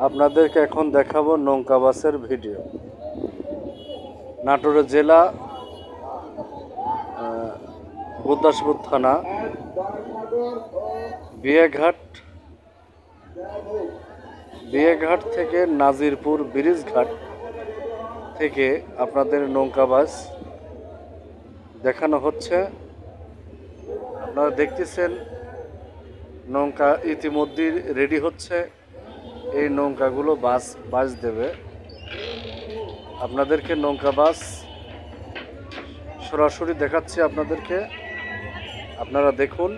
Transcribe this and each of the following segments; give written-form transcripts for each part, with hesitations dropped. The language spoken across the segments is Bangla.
আপনাদেরকে এখন দেখাবো নৌকা বাসের ভিডিও। নাটোর জেলা গুরদাসপুর থানা বিয়েঘাট থেকে নাজিরপুর ব্রিজ ঘাট থেকে আপনাদের নৌকা বাস দেখানো হচ্ছে। আপনারা দেখতেছেন নৌকা ইতিমধ্যে রেডি হচ্ছে। এই নৌকাগুলো বাস দেবে আপনাদেরকে। নৌকা বাস সরাসরি দেখাচ্ছি আপনাদেরকে, আপনারা দেখুন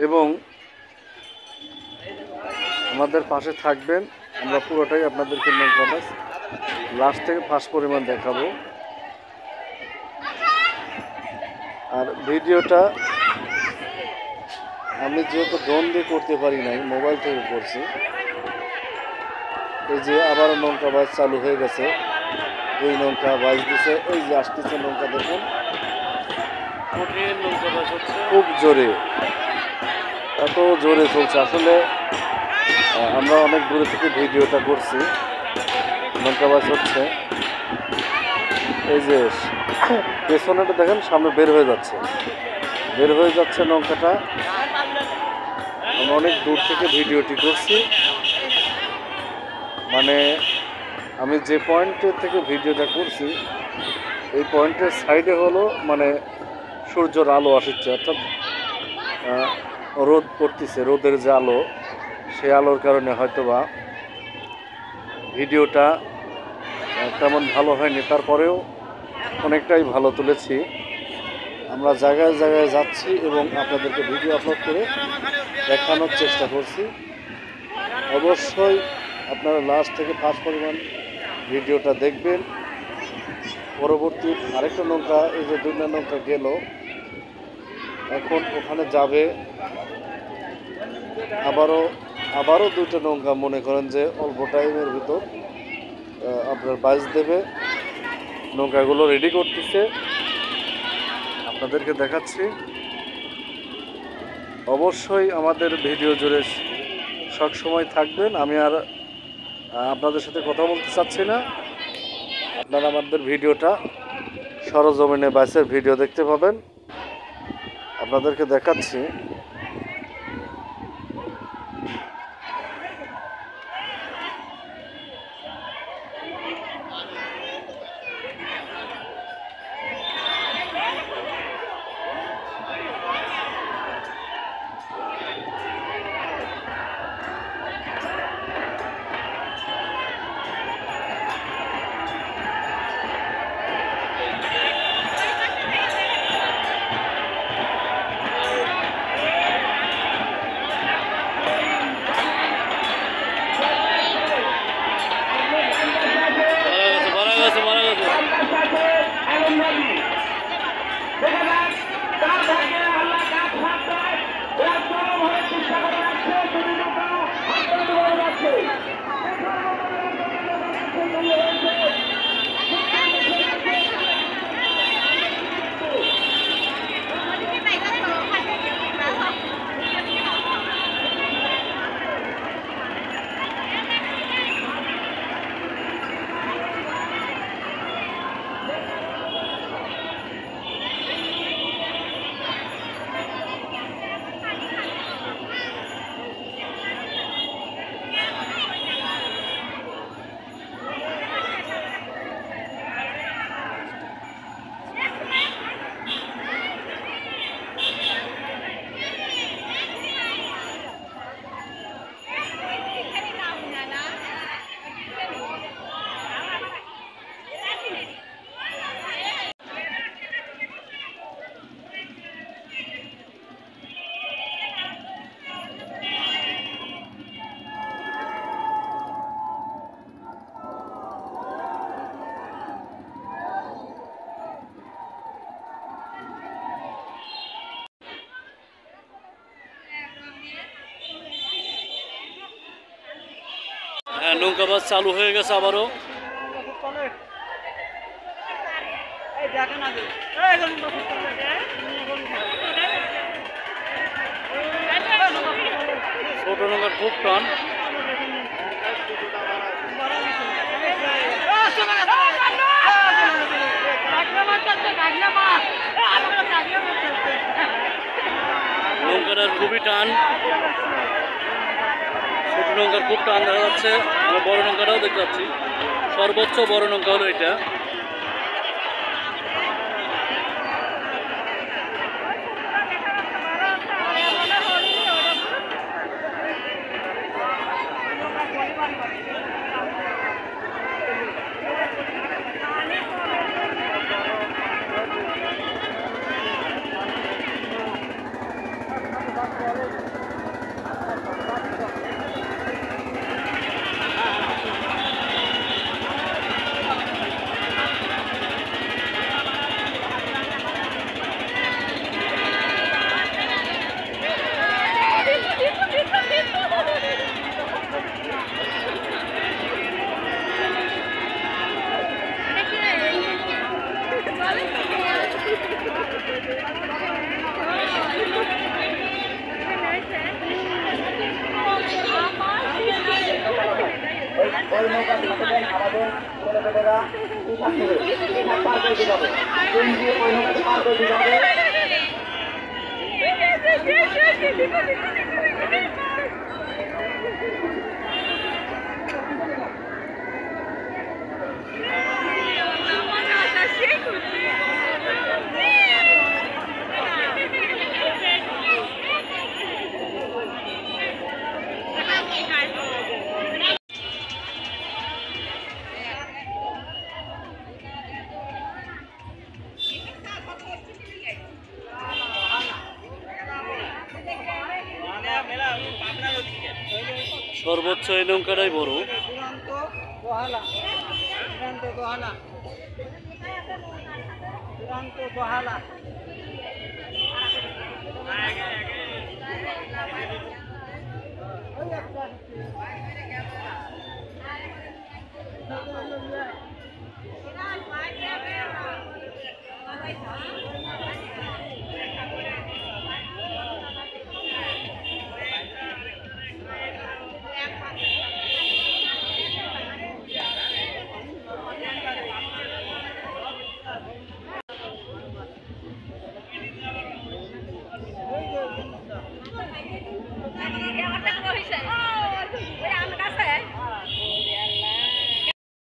এবং আমাদের পাশে থাকবেন। আমরা পুরোটাই আপনাদেরকে নৌকা বাস লাস্ট থেকে ফার্স্ট পরিমাণ দেখাবো। আর ভিডিওটা আমি যেহেতু ড্রোন দিয়ে করতে পারি নাই, মোবাইল থেকে করছি। এই যে আবার নৌকা বাস চালু হয়ে গেছে, দুই নৌকা বাস দিছে। এই যে আসতেছে নৌকা, দেখুন নৌকা বাস হচ্ছে খুব জোরে, এত জোরে চলছে। আসলে আমরা অনেক দূরে থেকে ভিডিওটা করছি। নৌকা বাস হচ্ছে, এই যে পেছনেটা দেখেন, সামনে বের হয়ে যাচ্ছে নৌকাটা। আমরা অনেক দূর থেকে ভিডিওটি করছি। মানে আমি যে পয়েন্টের থেকে ভিডিওটা করছি, এই পয়েন্টের সাইডে হলো মানে সূর্যের আলো আসছে, অর্থাৎ রোদ পড়তেছে। রোদের যে আলো, সেই আলোর কারণে হয়তোবা ভিডিওটা তেমন ভালো হয়নি, তারপরেও অনেকটাই ভালো তুলেছি। আমরা জায়গায় জায়গায় যাচ্ছি এবং আপনাদেরকে ভিডিও আপলোড করে দেখানোর চেষ্টা করছি। অবশ্যই আপনারা লাস্ট থেকে ফার্স্ট পরিমাণ ভিডিওটা দেখবেন। পরবর্তী আরেকটা নৌকা, এই যে দুইটা নৌকা গেল, এখন ওখানে যাবে। আবারও দুইটা নৌকা, মনে করেন যে অল্প টাইমের ভিতর আপনার বাস দেবে। নৌকাগুলো রেডি করতেছে, আপনাদেরকে দেখাচ্ছি। অবশ্যই আমাদের ভিডিও জুড়ে সবসময় থাকবেন। আমি আর আপনাদের সাথে কথা বলতে চাচ্ছি না। আপনারা আমাদের ভিডিওটা সরজমিনে বাসের ভিডিও দেখতে পাবেন। আপনাদেরকে দেখাচ্ছি। নৌকা বাস চালু হয়ে গেছে আবারও। ছোট নৌকার খুব টান। নৌকাটার খুবই টান, ছোট নৌকার খুব টান দেখা যাচ্ছে। আমরা বড় নৌকাটাও দেখতে পাচ্ছি, সর্বোচ্চ বড় নৌকা হলো এটা। সর্বোচ্চ এই নৌকাটাই বড়।